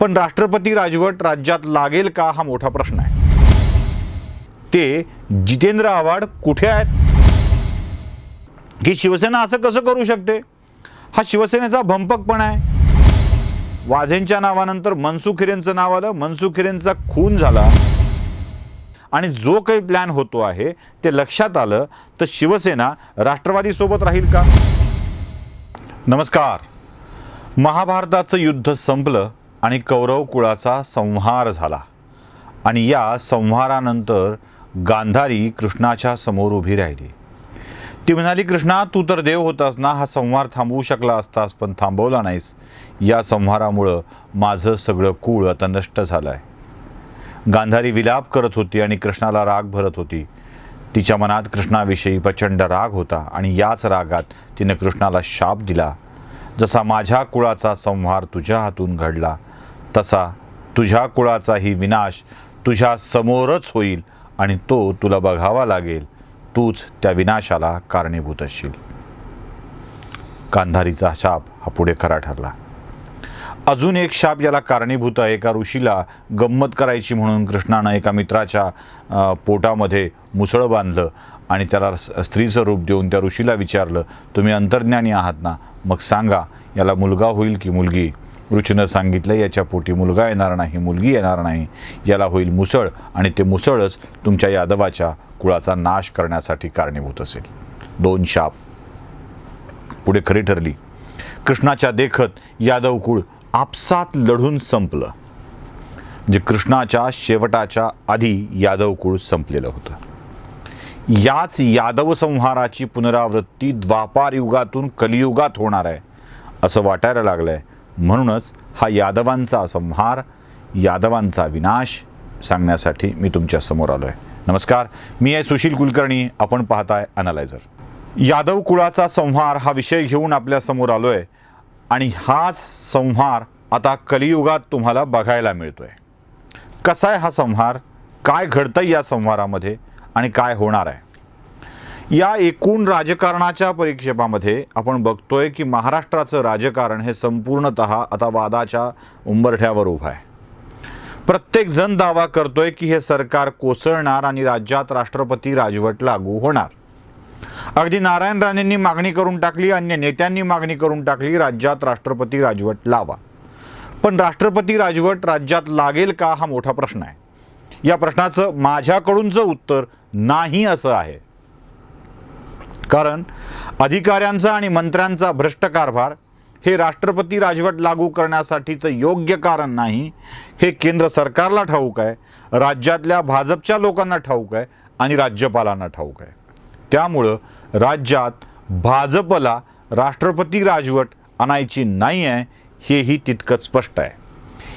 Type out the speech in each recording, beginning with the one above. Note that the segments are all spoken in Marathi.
पण राष्ट्रपती राजवट राज्यात लागेल का हा मोठा प्रश्न आहे. ते जितेंद्र आव्हाड कुठे आहेत? की शिवसेना असं कसं करू शकते? हा शिवसेनेचा भंपकपणा आहे. वाझेंच्या नावानंतर मनसुख हिरेंचं नाव आलं, मनसुख हिरेंचा खून झाला आणि जो काही प्लॅन होतो आहे ते लक्षात आलं तर शिवसेना राष्ट्रवादी सोबत राहील का? नमस्कार. महाभारताचं युद्ध संपलं आणि कौरव कुळाचा संहार झाला आणि या संहारानंतर गांधारी कृष्णाच्या समोर उभी राहिली. ती म्हणाली, कृष्णा तू तर देव होतास ना, हा संहार थांबवू शकला असतास पण थांबवला नाहीस. या संहारामुळं माझं सगळं कुळ आता नष्ट झालं आहे. गांधारी विलाप करत होती आणि कृष्णाला राग भरत होती. तिच्या मनात कृष्णाविषयी प्रचंड राग होता आणि याच रागात तिने कृष्णाला शाप दिला, जसा माझ्या कुळाचा संहार तुझ्या हातून घडला तसा तुझ्या कुळाचाही विनाश तुझ्या समोरच होईल आणि तो तुला बघावा लागेल. तूच त्या विनाशाला कारणीभूत असशील. गांधारीचा शाप हा पुढे खरा ठरला. अजून एक शाप याला कारणीभूत आहे. एका ऋषीला गंमत करायची म्हणून कृष्णानं एका मित्राच्या पोटामध्ये मुसळ बांधलं आणि त्याला स्त्रीचं रूप देऊन त्या ऋषीला विचारलं, तुम्ही अंतर्ज्ञानी आहात ना, मग सांगा याला मुलगा होईल की मुलगी? ऋषीनं सांगितलं, याच्या पोटी मुलगा येणार नाही, मुलगी येणार नाही, याला होईल मुसळ आणि ते मुसळच तुमच्या यादवाच्या कुळाचा नाश करण्यासाठी कारणीभूत असेल. 2 शाप पुढे खरी ठरली. कृष्णाच्या देखत यादव कुळ आपसात लढून संपलं. म्हणजे कृष्णाच्या शेवटाच्या आधी यादव कुळ संपलेलं होतं. याच यादव संहाराची पुनरावृत्ती द्वापार युगातून कलियुगात होणार आहे असं वाटायला लागलंय. म्हणूनच हा यादवांचा संहार, यादवांचा विनाश सांगण्यासाठी मी तुमच्या समोर आलो आहे. नमस्कार, मी आहे सुशील कुलकर्णी. आपण पाहताय अनालायझर. यादव कुळाचा संहार हा विषय घेऊन आपल्या समोर आलो आहे आणि हाच संहार आता कलियुगात तुम्हाला बघायला मिळतोय. कसा आहे हा संहार? काय घडतंय या संहारामध्ये आणि काय होणार आहे? या एकूण राजकारणाच्या परिक्षेपामध्ये आपण बघतोय की महाराष्ट्राचं राजकारण हे संपूर्णतः आता वादाच्या उंबरठ्यावर उभं आहे. प्रत्येक जण दावा करतोय की हे सरकार कोसळणार आणि राज्यात राष्ट्रपती राजवट लागू होणार. अगदी नारायण राणेंनी मागणी करून टाकली, अन्य नेत्यांनी मागणी करून टाकली, राज्यात राष्ट्रपती राजवट लावा. पण राष्ट्रपती राजवट राज्यात लागेल का हा मोठा प्रश्न आहे. या प्रश्नाचं माझ्याकडूनचं उत्तर नाही असं आहे. कारण अधिकाऱ्यांचा आणि मंत्र्यांचा भ्रष्ट कारभार हे राष्ट्रपती राजवट लागू करण्यासाठीचं योग्य कारण नाही हे केंद्र सरकारला ठाऊक आहे, राज्यातल्या भाजपच्या लोकांना ठाऊक आहे आणि राज्यपालांना ठाऊक आहे. त्यामुळं राज्यात भाजपला राष्ट्रपती राजवट आणायची नाही आहे हेही तितकंच स्पष्ट आहे.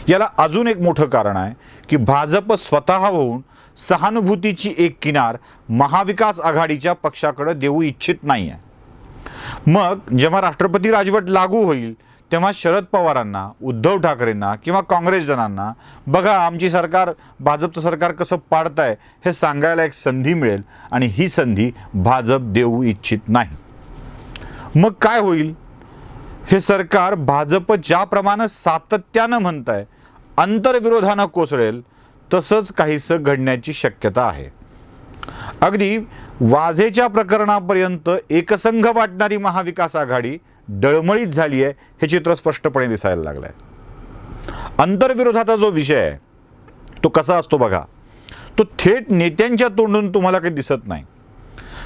याला अजून एक मोठं कारण आहे की भाजप स्वतः होऊन सहानुभूतीची एक किनार महाविकास आघाडीच्या पक्षाकडे देऊ इच्छित नाही आहे. मग जेव्हा राष्ट्रपती राजवट लागू होईल तेव्हा शरद पवारांना, उद्धव ठाकरेंना किंवा काँग्रेस जनांना बघा आमची सरकार, भाजपचं सरकार कसं पाडताय हे सांगायला एक संधी मिळेल आणि ही संधी भाजप देऊ इच्छित नाही. मग काय होईल? हे सरकार भाजप ज्याप्रमाणे सातत्यानं म्हणताय अंतर्विरोधानं कोसळेल तसंच काहीसं घडण्याची शक्यता आहे. अगदी वाझेच्या प्रकरणापर्यंत एकसंघ वाटणारी महाविकास आघाडी डळमळीत झाली आहे हे चित्र स्पष्टपणे दिसायला लागलं आहे. अंतर्विरोधाचा जो विषय आहे तो कसा असतो बघा, तो थेट नेत्यांच्या तोंडून तुम्हाला काही दिसत नाही.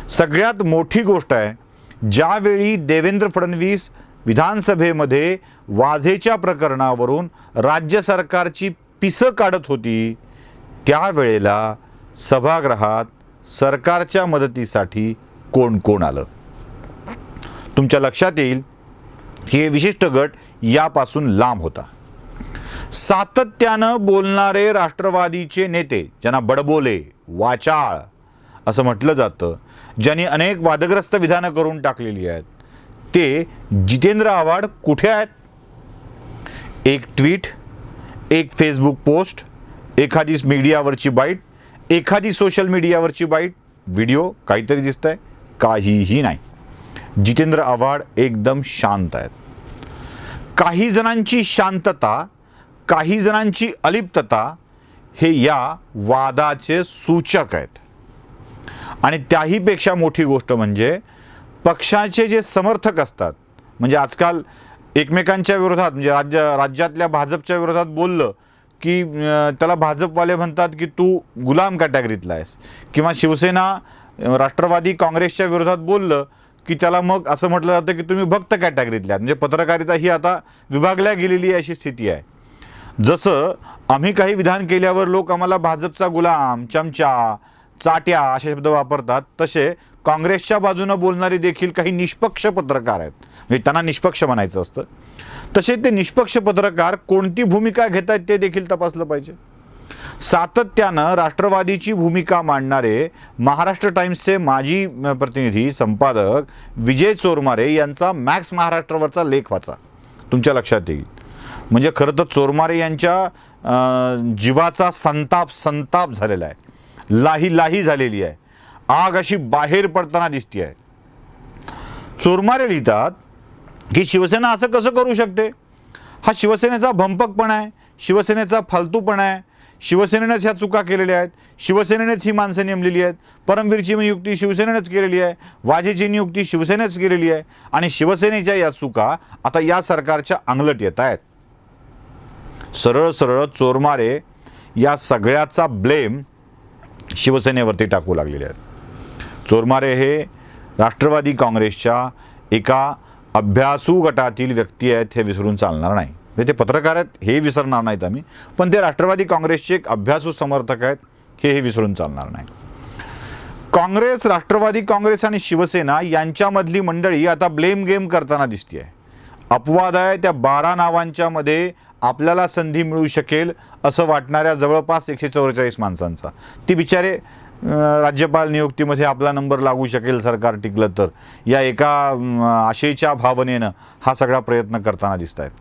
सगळ्यात मोठी गोष्ट आहे, ज्यावेळी देवेंद्र फडणवीस विधानसभेमध्ये वाझेच्या प्रकरणावरून राज्य सरकारची पिसं काढत होती त्यावेळेला सभागृहात सरकारच्या मदतीसाठी कोण कोण आलं? तुमच्या लक्षात येईल हे विशिष्ट गट यापासून लांब होता. सातत्यानं बोलणारे राष्ट्रवादीचे नेते, ज्यांना बडबोले, वाचाळ असं म्हटलं जातं, ज्यांनी अनेक वादग्रस्त विधानं करून टाकलेली आहेत, ते जितेंद्र आव्हाड कुठे आहेत? एक ट्विट, एक फेसबुक पोस्ट, एखादी मीडियावरची बाईट, एखादी सोशल मीडियावरची बाईट, व्हिडिओ काहीतरी दिसतंय? काहीही नाही. जितेंद्र आव्हाड एकदम शांत आहेत. काही जणांची शांतता काही जणांची अलिप्तता हे या वादाचे सूचक आहेत. आणि त्याहीपेक्षा मोठी गोष्ट म्हणजे पक्षाचे जे समर्थक असतात, म्हणजे आजकाल एकमेकांच्या विरोधात, म्हणजे राज्यातल्या भाजपच्या विरोधात बोललं की त्याला भाजपवाले म्हणतात की तू गुलाम कॅटेगरीतला आहेस, किंवा शिवसेना राष्ट्रवादी काँग्रेसच्या विरोधात बोललं की त्याला मग असं म्हटलं जातं की तुम्ही भक्त कॅटेगरीतले आहात. म्हणजे पत्रकारिता ही आता विभागल्या गेलेली अशी स्थिती आहे. जसं आम्ही काही विधान केल्यावर लोक आम्हाला भाजपचा गुलाम, चमचा, चाट्या असे शब्द वापरतात, तसे काँग्रेसच्या बाजूनं बोलणारे देखील काही निष्पक्ष पत्रकार आहेत, म्हणजे त्यांना निष्पक्ष म्हणायचं असतं. तसे ते निष्पक्ष पत्रकार कोणती भूमिका घेत आहेत ते देखील तपासलं पाहिजे. सातत्यानं राष्ट्रवादीची भूमिका मांडणारे महाराष्ट्र टाइम्सचे माजी प्रतिनिधी संपादक विजय चोरमारे यांचा मॅक्स महाराष्ट्रावरचा लेख वाचा, तुमच्या लक्षात येईल. म्हणजे खरं तर चोरमारे यांच्या जीवाचा संताप झालेला आहे, लाही झालेली आहे, आग अशी बाहेर पडताना दिसते आहे. चोरमारे लिहितात की शिवसेना असं कसं करू शकते, हा शिवसेनेचा भंपकपणा आहे, शिवसेनेचा फालतूपणा आहे, शिवसेनेनेच ह्या चुका केलेल्या आहेत, शिवसेनेनेच ही माणसं नेमलेली आहेत, परमवीरची नियुक्ती शिवसेनेनेच केलेली आहे, वाजेची नियुक्ती शिवसेनेच केलेली आहे, आणि शिवसेनेच्या या चुका आता या सरकारच्या अंगलट येत आहेत. सरळ सरळ चोरमारे या सगळ्याचा ब्लेम शिवसेनेवरती टाकू लागलेले आहेत. चोरमारे हे राष्ट्रवादी काँग्रेसच्या एका अभ्यासू गटातील व्यक्ती आहेत, हे विसरून चालणार नाही. म्हणजे ते पत्रकार आहेत हे विसरणार नाहीत आम्ही, पण ते राष्ट्रवादी काँग्रेसचे एक अभ्यासू समर्थक आहेत हे विसरून चालणार नाही. काँग्रेस, राष्ट्रवादी काँग्रेस आणि शिवसेना यांच्यामधली मंडळी आता ब्लेम गेम करताना दिसते आहे. अपवाद आहे त्या 12 नावांच्या मध्ये आपल्याला संधी मिळू शकेल असं वाटणाऱ्या जवळपास 144 माणसांचा. ती बिचारे राज्यपाल नियुक्तीमध्ये आपला नंबर लागू शकेल सरकार टिकलं तर, या एका आशेच्या भावनेनं हा सगळा प्रयत्न करताना दिसत आहेत.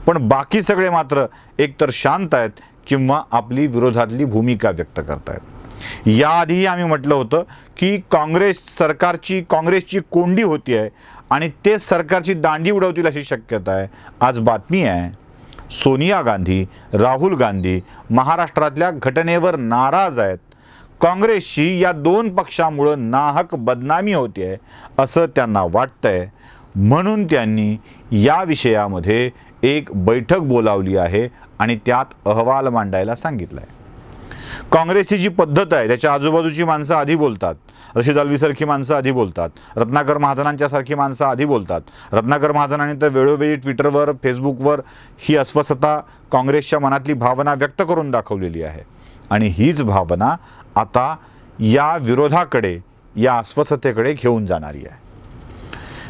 पण बाकी सगळे मात्र एकतर शांत आहेत किंवा आपली विरोधातली भूमिका व्यक्त करत आहेत. याआधीही आम्ही म्हटलं होतं की काँग्रेसची कोंडी होती आहे आणि ते सरकारची दांडी उडवतील अशी शक्यता आहे. आज बातमी आहे, सोनिया गांधी, राहुल गांधी महाराष्ट्रातल्या घटनेवर नाराज आहेत. काँग्रेसची या 2 पक्षामुळं नाहक बदनामी होते आहे असं त्यांना वाटतंय, म्हणून त्यांनी या विषयामध्ये एक बैठक बोलावली आहे आणि त्यात अहवाल मांडायला सांगितलं आहे. काँग्रेसची जी पद्धत आहे त्याच्या आजूबाजूची माणसं आधी बोलतात, रशीद अल्वीसारखी माणसं आधी बोलतात, रत्नाकर महाजनांच्या सारखी माणसं आधी बोलतात. रत्नाकर महाजनांनी तर वेळोवेळी ट्विटरवर, फेसबुकवर ही अस्वस्थता, काँग्रेसच्या मनातली भावना व्यक्त करून दाखवलेली आहे. आणि हीच भावना आता या विरोधाकडे, या अस्वस्थतेकडे घेऊन जाणारी आहे.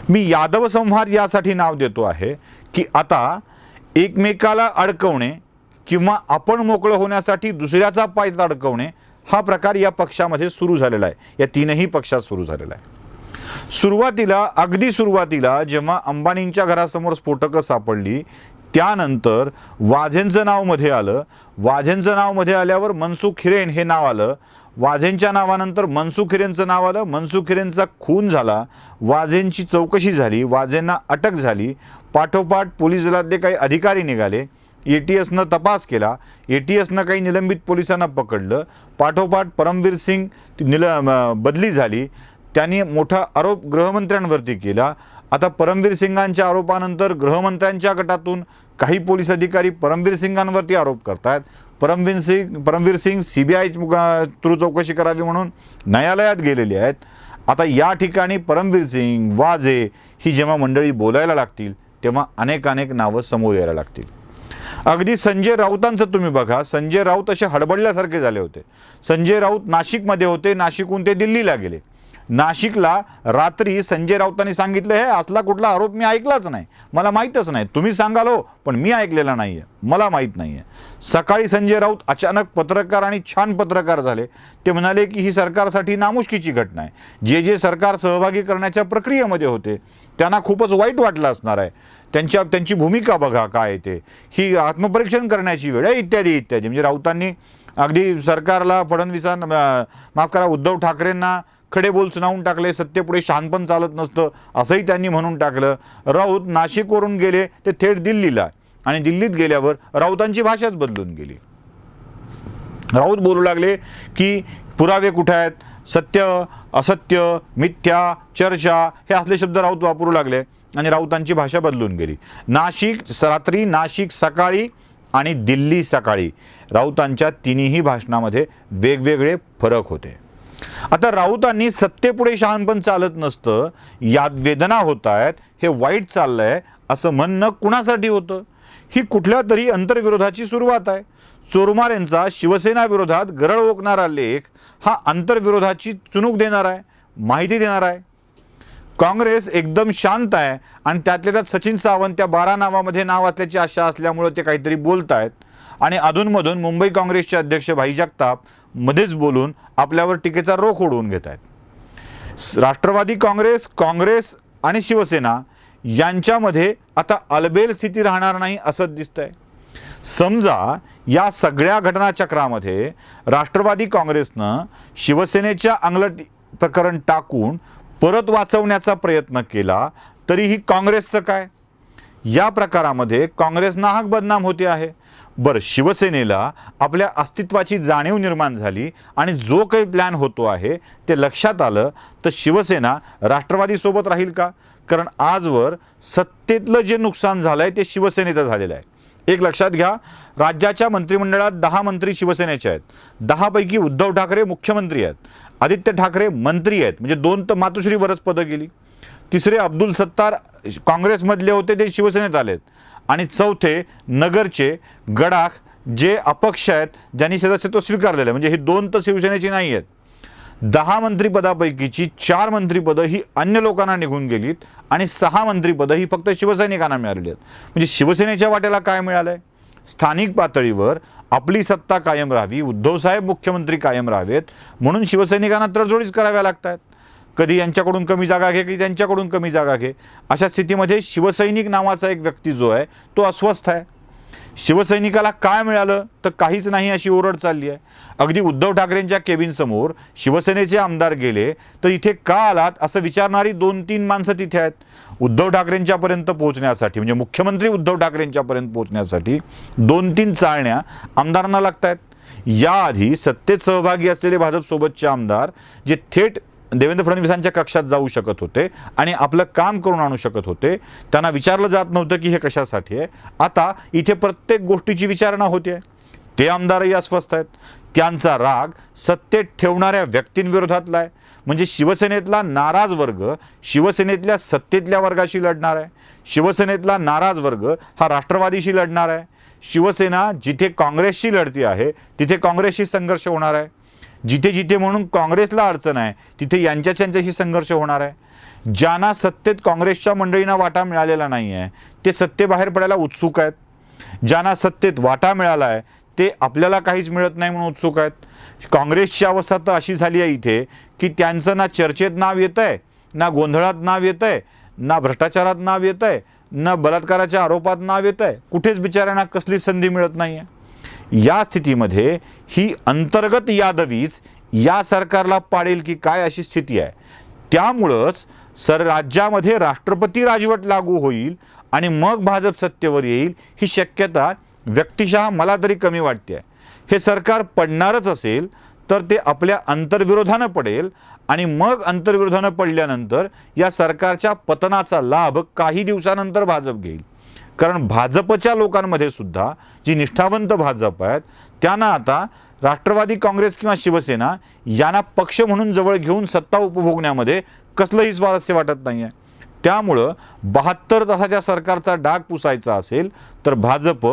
मी यादव संहार यासाठी नाव देतो आहे की आता एकमेकाला अडकवणे किंवा आपण मोकळं होण्यासाठी दुसऱ्याचा पाय अडकवणे हा प्रकार या पक्षामध्ये सुरू झालेला आहे, या 3ही पक्षात सुरू झालेला आहे. अगदी सुरुवातीला जेव्हा अंबानींच्या घरासमोर स्फोटकं सापडली त्यानंतर वाझेंचं नाव मध्ये आलं. वाझेंचं नाव मध्ये आल्यावर मनसुख हिरेन हे नाव आलं. वाझेंच्या नावानंतर मनसुख हिरेनचं नाव आलं. मनसुख हिरेनचा खून झाला, वाझेंची चौकशी झाली, वाझेंना अटक झाली. पाठोपाठ पोलीस दलातले काही अधिकारी निघाले, ATSनं तपास केला, ATSनं काही निलंबित पोलिसांना पकडलं. पाठोपाठ परमवीर सिंग बदली झाली, त्यांनी मोठा आरोप गृहमंत्र्यांवरती केला. आता परमवीर सिंगांच्या आरोपानंतर गृहमंत्र्यांच्या गटातून काही पोलीस अधिकारी परमवीर सिंगांवरती आरोप करतात. परमवीर सिंग CBI थ्रू चौकशी करावी म्हणून न्यायालयात गेलेले आहेत. आता या ठिकाणी परमवीर सिंग, वाझे ही जेव्हा मंडळी बोलायला लागतील तेव्हा अनेक नावं समोर यायला लागतील. अगदी संजय राऊतांचं तुम्ही बघा, संजय राऊत असे हडबडल्यासारखे झाले होते. संजय राऊत नाशिकमध्ये होते, नाशिकहून ते दिल्लीला गेले. नाशिकला रात्री संजय राऊतांनी सांगितलं, हे असला कुठला आरोप मी ऐकलाच नाही, मला माहीतच नाही, तुम्ही सांगाल हो पण मी ऐकलेला नाही आहे, मला माहीत नाही आहे. सकाळी संजय राऊत अचानक पत्रकार आणि छान पत्रकार झाले. ते म्हणाले की ही सरकारसाठी नामुष्कीची घटना आहे. जे सरकार सहभागी करण्याच्या प्रक्रियेमध्ये होते त्यांना खूपच वाईट वाटलं असणार आहे. त्यांची भूमिका बघा काय ते, ही आत्मपरीक्षण करण्याची वेळ आहे, इत्यादी इत्यादी. म्हणजे राऊतांनी अगदी सरकारला, उद्धव ठाकरेंना खडे बोल सुनावून टाकले. सत्तेपुढे शहाणपण चालत नसतं असंही त्यांनी म्हणून टाकलं. राऊत नाशिकवरून गेले ते थेट दिल्लीला. आणि दिल्लीत गेल्यावर राऊतांची भाषाच बदलून गेली. राऊत बोलू लागले की पुरावे कुठे आहेत, सत्य असत्य मिथ्या चर्चा हे असले शब्द राऊत वापरू लागले आणि राऊतांची भाषा बदलून गेली. नाशिक रात्री, नाशिक सकाळी आणि दिल्ली सकाळी राऊतांच्या तिन्ही भाषणामध्ये वेगवेगळे फरक होते. आता राऊतांनी सत्तेपुढे शहाणपण चालत नसतं, यात वेदना होत आहेत, हे वाईट चाललंय असं म्हणणं कुणासाठी होतं? ही कुठल्या तरी अंतर्विरोधाची सुरुवात आहे. चोरमार यांचा शिवसेना विरोधात गरळ ओकणारा लेख हा अंतर्विरोधाची चुणूक देणार आहे, माहिती देणार आहे. काँग्रेस एकदम शांत आहे आणि त्यातल्या त्यात सचिन सावंत त्या 12 नावामध्ये नाव असल्याची आशा असल्यामुळे ते काहीतरी बोलत आहेत आणि अधूनमधून मुंबई काँग्रेसचे अध्यक्ष भाई जगताप मध्येच बोलून आपल्यावर टीकेचा रोख उडवून घेत आहेत. राष्ट्रवादी काँग्रेस, काँग्रेस आणि शिवसेना यांच्यामध्ये आता अलबेल स्थिती राहणार नाही असं दिसतंय. समजा या सगळ्या घटनाचक्रामध्ये राष्ट्रवादी काँग्रेसनं शिवसेनेच्या अंगलट प्रकरण टाकून परत वाचवण्याचा प्रयत्न केला तरीही काँग्रेसचं काय? या प्रकारामध्ये काँग्रेस नाहक बदनाम होते आहे. बरं, शिवसेनेला आपल्या अस्तित्वाची जाणीव निर्माण झाली आणि जो काही प्लॅन होतो आहे ते लक्षात आलं तर शिवसेना राष्ट्रवादीसोबत राहील का? कारण आजवर सत्तेतलं जे नुकसान झालंय ते शिवसेनेचं झालेलं आहे. एक लक्षात घ्या, राज्याच्या मंत्रिमंडळात 10 मंत्री शिवसेनेचे आहेत. 10 पैकी उद्धव ठाकरे मुख्यमंत्री आहेत, आदित्य ठाकरे मंत्री आहेत, म्हणजे 2 तर मातोश्री वरच पदं गेली. तिसरे अब्दुल सत्तार काँग्रेसमधले होते ते शिवसेनेत आलेत आणि चौथे नगरचे गडाख जे अपक्ष आहेत ज्यांनी सदस्यत्व स्वीकारलेलं आहे, म्हणजे ही 2 तर शिवसेनेची नाही आहेत. 10 मंत्रिपदापैकीची 4 मंत्रिपदं ही अन्य लोकांना निघून गेलीत आणि 6 मंत्रिपदं ही फक्त शिवसैनिकांना मिळालेली आहेत. म्हणजे शिवसेनेच्या वाट्याला काय मिळालंय? स्थानिक पातळीवर आपली सत्ता कायम राहावी, उद्धवसाहेब मुख्यमंत्री कायम राहावेत म्हणून शिवसैनिकांना तडजोडीच कराव्या लागतात. कधी यांच्याकडून कमी जागा घे, कधी त्यांच्याकडून कमी जागा घे. अशा स्थितीमध्ये शिवसैनिक नावाचा एक व्यक्ती जो आहे तो अस्वस्थ आहे. शिवसैनिकाला काय मिळालं तर काहीच नाही अशी ओरड चालली आहे. अगदी उद्धव ठाकरेंच्या केबिनसमोर शिवसेनेचे आमदार गेले तर इथे का आलात असं विचारणारी 2-3 माणसं तिथे आहेत. उद्धव ठाकरेंच्यापर्यंत पोहोचण्यासाठी म्हणजे मुख्यमंत्री उद्धव ठाकरेंच्यापर्यंत पोहोचण्यासाठी 2-3 चाळण्या आमदारांना लागत आहेत. याआधी सत्तेत सहभागी असलेले भाजपसोबतचे आमदार जे थेट देवेंद्र फडणवीसांच्या कक्षात जाऊ शकत होते आणि आपलं काम करून आणू शकत होते, त्यांना विचारलं जात नव्हतं की हे कशासाठी आहे. आता इथे प्रत्येक गोष्टीची विचारणा होते. ते आमदारही अस्वस्थ आहेत. त्यांचा राग सत्तेत ठेवणाऱ्या व्यक्तींविरोधातला आहे. म्हणजे शिवसेनेतला नाराज वर्ग शिवसेनेतल्या सत्तेतल्या वर्गाशी लढणार आहे. शिवसेनेतला नाराज वर्ग हा राष्ट्रवादीशी लढणार आहे. शिवसेना जिथे काँग्रेसशी लढती आहे तिथे काँग्रेसशी संघर्ष होणार आहे. जिथे जिथे म्हणून काँग्रेसला अडचण आहे तिथे यांच्याशी संघर्ष होणार आहे. ज्यांना सत्तेत काँग्रेसच्या मंडळींना वाटा मिळालेला नाही आहे ते सत्तेबाहेर पडायला उत्सुक आहेत. ज्यांना सत्तेत वाटा मिळाला आहे ते आपल्याला काहीच मिळत नाही म्हणून उत्सुक आहेत. काँग्रेसची अवस्था तर अशी झाली आहे इथे की त्यांचं ना चर्चेत नाव येत आहे, ना गोंधळात नाव येत आहे, ना भ्रष्टाचारात नाव येत आहे, ना बलात्काराच्या आरोपात नाव येत आहे. कुठेच बिचाऱ्यांना कसली संधी मिळत नाही आहे. या स्थितीमध्ये ही अंतर्गत यादवीच या सरकारला पाडेल की काय अशी स्थिती आहे. त्यामुळंच राज्यामध्ये राष्ट्रपती राजवट लागू होईल आणि मग भाजप सत्तेवर येईल ही शक्यता व्यक्तिशः मला तरी कमी वाटते आहे. हे सरकार पडणारच असेल तर ते आपल्या अंतर्विरोधानं पडेल आणि मग अंतर्विरोधानं पडल्यानंतर या सरकारच्या पतनाचा लाभ काही दिवसानंतर भाजप घेईल. कारण भाजपच्या लोकांमध्ये सुद्धा जी निष्ठावंत भाजप आहेत त्यांना आता राष्ट्रवादी काँग्रेस किंवा शिवसेना यांना पक्ष म्हणून जवळ घेऊन सत्ता उपभोगण्यामध्ये कसलंही स्वारस्य वाटत नाही आहे. त्यामुळं 72 तासाच्या सरकारचा डाग पुसायचा असेल तर भाजप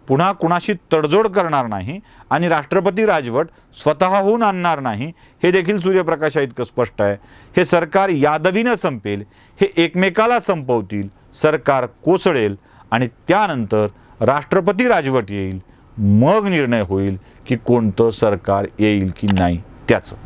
पुन्हा कुणाशी तडजोड करणार नाही आणि राष्ट्रपती राजवट स्वतःहून आणणार नाही हे देखील सूर्यप्रकाशा इतकं स्पष्ट आहे. हे सरकार यादवीनं संपेल, हे एकमेकाला संपवतील, सरकार कोसळेल आणि त्यानंतर राष्ट्रपती राजवट येईल. मग निर्णय होईल की कोणतं सरकार येईल की नाही त्याचं.